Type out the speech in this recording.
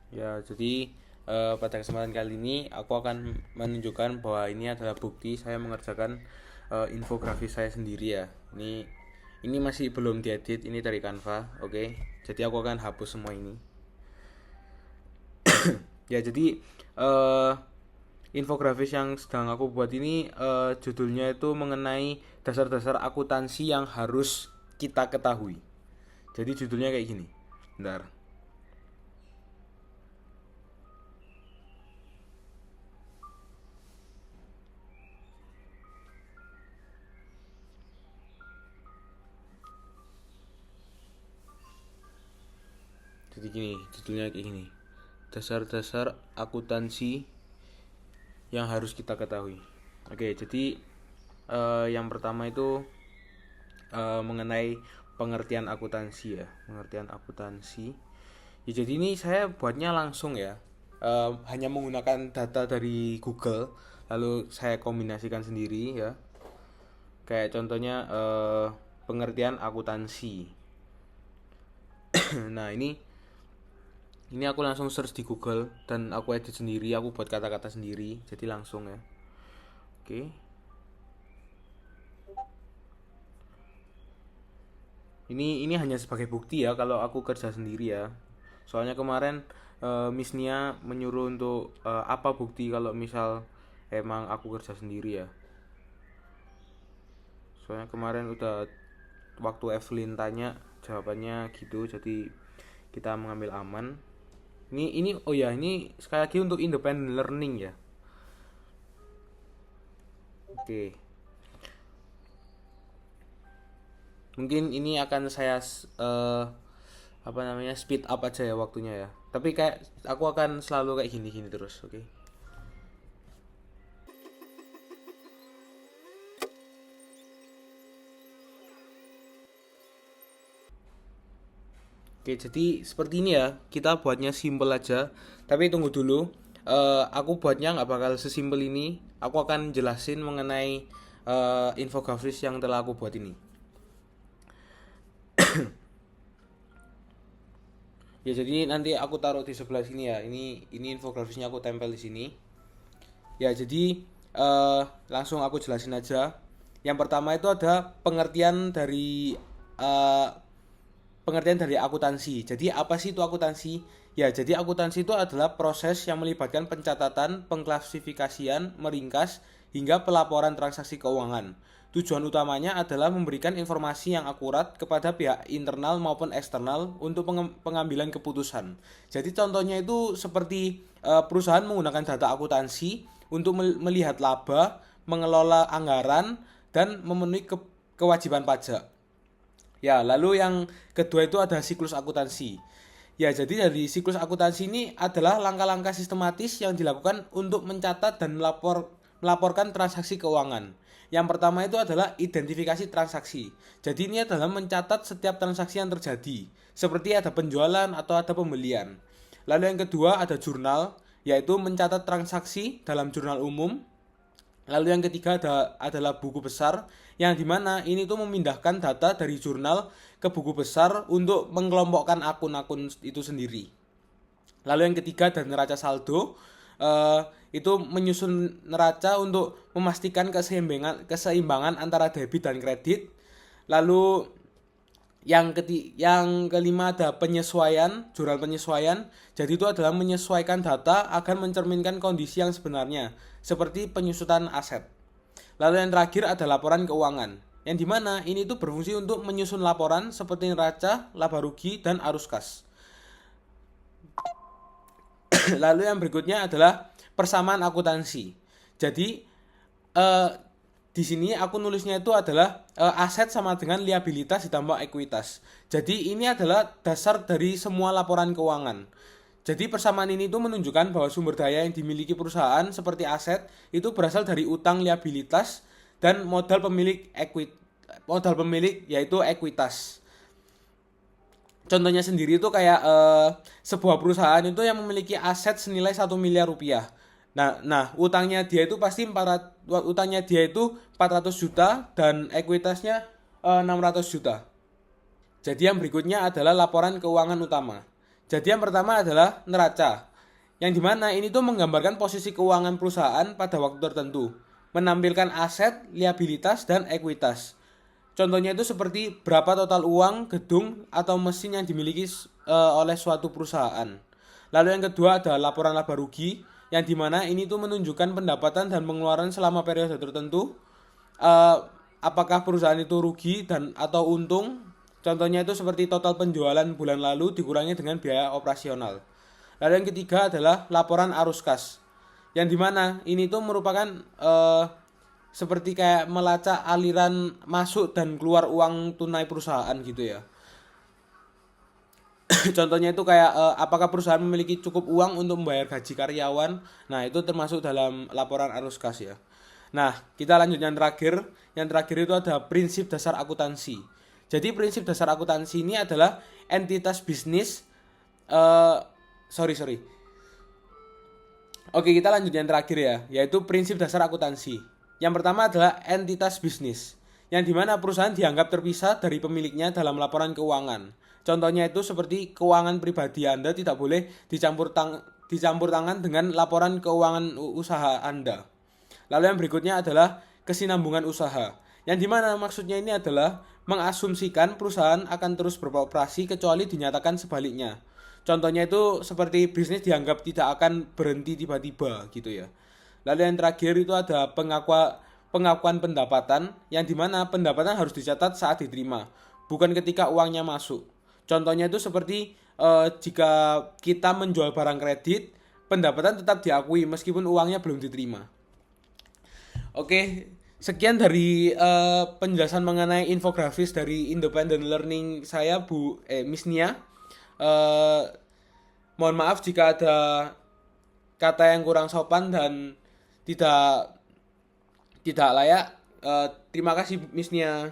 Ya, jadi pada kesempatan kali ini aku akan menunjukkan bahwa ini adalah bukti saya mengerjakan infografis saya sendiri ya. Ini masih belum diedit, ini dari Canva, oke. Jadi aku akan hapus semua ini. Ya, jadi eh infografis yang sedang aku buat ini judulnya itu mengenai dasar-dasar akuntansi yang harus kita ketahui. Jadi judulnya kayak gini. Bentar. Jadi gini, judulnya kayak gini. Dasar-dasar akuntansi yang harus kita ketahui. Oke, jadi yang pertama itu mengenai pengertian akuntansi ya, pengertian akuntansi. Ya, jadi ini saya buatnya langsung ya, hanya menggunakan data dari Google, lalu saya kombinasikan sendiri ya. Kayak contohnya pengertian akuntansi. Nah ini aku langsung search di Google dan aku edit sendiri, aku buat kata-kata sendiri, jadi langsung ya. Oke. Ini hanya sebagai bukti ya kalau aku kerja sendiri ya. Soalnya kemarin Miss Nia menyuruh untuk apa bukti kalau misal emang aku kerja sendiri ya. Soalnya kemarin udah waktu Evelyn tanya jawabannya gitu, jadi kita mengambil aman. Ini oh ya, ini sekali lagi untuk independent learning ya. Oke. Mungkin ini akan saya apa namanya speed up aja ya waktunya ya. Tapi kayak aku akan selalu kayak gini-gini terus, oke. Oke, jadi seperti ini ya. Kita buatnya simple aja. Tapi tunggu dulu. Aku buatnya nggak bakal sesimpel ini. Aku akan jelasin mengenai infografis yang telah aku buat ini. Ya, jadi nanti aku taruh di sebelah sini ya. Ini infografisnya aku tempel di sini. Ya, jadi langsung aku jelasin aja. Yang pertama itu ada eh, pengertian dari akuntansi. Jadi apa sih itu akuntansi? Ya, jadi akuntansi itu adalah proses yang melibatkan pencatatan, pengklasifikasian, meringkas, hingga pelaporan transaksi keuangan. Tujuan utamanya adalah memberikan informasi yang akurat kepada pihak internal maupun eksternal untuk pengambilan keputusan. Jadi contohnya itu seperti perusahaan menggunakan data akuntansi untuk melihat laba, mengelola anggaran, dan memenuhi kewajiban pajak. Ya, lalu yang kedua itu ada siklus akuntansi. Ya, jadi dari siklus akuntansi ini adalah langkah-langkah sistematis yang dilakukan untuk mencatat dan melaporkan transaksi keuangan. Yang pertama itu adalah identifikasi transaksi. Jadi ini adalah mencatat setiap transaksi yang terjadi, seperti ada penjualan atau ada pembelian. Lalu yang kedua ada jurnal, yaitu mencatat transaksi dalam jurnal umum. Lalu yang ketiga adalah buku besar, yang dimana ini tuh memindahkan data dari jurnal ke buku besar untuk mengelompokkan akun-akun itu sendiri. Lalu yang ketiga ada neraca saldo, itu menyusun neraca untuk memastikan keseimbangan antara debit dan kredit. Lalu yang kelima ada penyesuaian, jurnal penyesuaian. Jadi itu adalah menyesuaikan data agar mencerminkan kondisi yang sebenarnya, seperti penyusutan aset. Lalu yang terakhir ada laporan keuangan, yang dimana ini tuh berfungsi untuk menyusun laporan seperti neraca, laba rugi, dan arus kas. Lalu yang berikutnya adalah persamaan akuntansi. Jadi eh, di sini aku nulisnya itu adalah aset sama dengan liabilitas ditambah ekuitas. Jadi ini adalah dasar dari semua laporan keuangan. Jadi persamaan ini itu menunjukkan bahwa sumber daya yang dimiliki perusahaan seperti aset itu berasal dari utang liabilitas dan modal pemilik yaitu ekuitas. Contohnya sendiri itu kayak sebuah perusahaan itu yang memiliki aset senilai 1 miliar rupiah. Nah, utangnya dia itu 400 juta dan ekuitasnya 600 juta. Jadi yang berikutnya adalah laporan keuangan utama. Jadi yang pertama adalah neraca, yang dimana ini tuh menggambarkan posisi keuangan perusahaan pada waktu tertentu, menampilkan aset, liabilitas, dan ekuitas. Contohnya itu seperti berapa total uang, gedung, atau mesin yang dimiliki oleh suatu perusahaan. Lalu yang kedua adalah laporan laba rugi, yang dimana ini tuh menunjukkan pendapatan dan pengeluaran selama periode tertentu. Eh, apakah perusahaan itu rugi dan atau untung? Contohnya itu seperti total penjualan bulan lalu dikurangi dengan biaya operasional. Lalu yang ketiga adalah laporan arus kas, yang dimana ini tuh merupakan seperti kayak melacak aliran masuk dan keluar uang tunai perusahaan gitu ya. Contohnya itu kayak apakah perusahaan memiliki cukup uang untuk membayar gaji karyawan. Nah, itu termasuk dalam laporan arus kas ya. Nah, kita lanjut yang terakhir. Yang terakhir itu ada prinsip dasar akuntansi. Jadi prinsip dasar akuntansi ini adalah entitas bisnis. eh sorry. Oke, kita lanjut yang terakhir ya, yaitu prinsip dasar akuntansi. Yang pertama adalah entitas bisnis, yang dimana perusahaan dianggap terpisah dari pemiliknya dalam laporan keuangan. Contohnya itu seperti keuangan pribadi Anda tidak boleh dicampur tangan dengan laporan keuangan usaha Anda. Lalu yang berikutnya adalah kesinambungan usaha, yang dimana maksudnya ini adalah mengasumsikan perusahaan akan terus beroperasi kecuali dinyatakan sebaliknya. Contohnya itu seperti bisnis dianggap tidak akan berhenti tiba-tiba gitu ya. Lalu yang terakhir itu ada pengakuan pendapatan, yang dimana pendapatan harus dicatat saat diterima, bukan ketika uangnya masuk. Contohnya itu seperti jika kita menjual barang kredit, pendapatan tetap diakui meskipun uangnya belum diterima. Oke, sekian dari penjelasan mengenai infografis dari Independent Learning saya, Miss Nia. Eh, Mohon maaf jika ada kata yang kurang sopan dan tidak tidak layak. Terima kasih Miss Nia.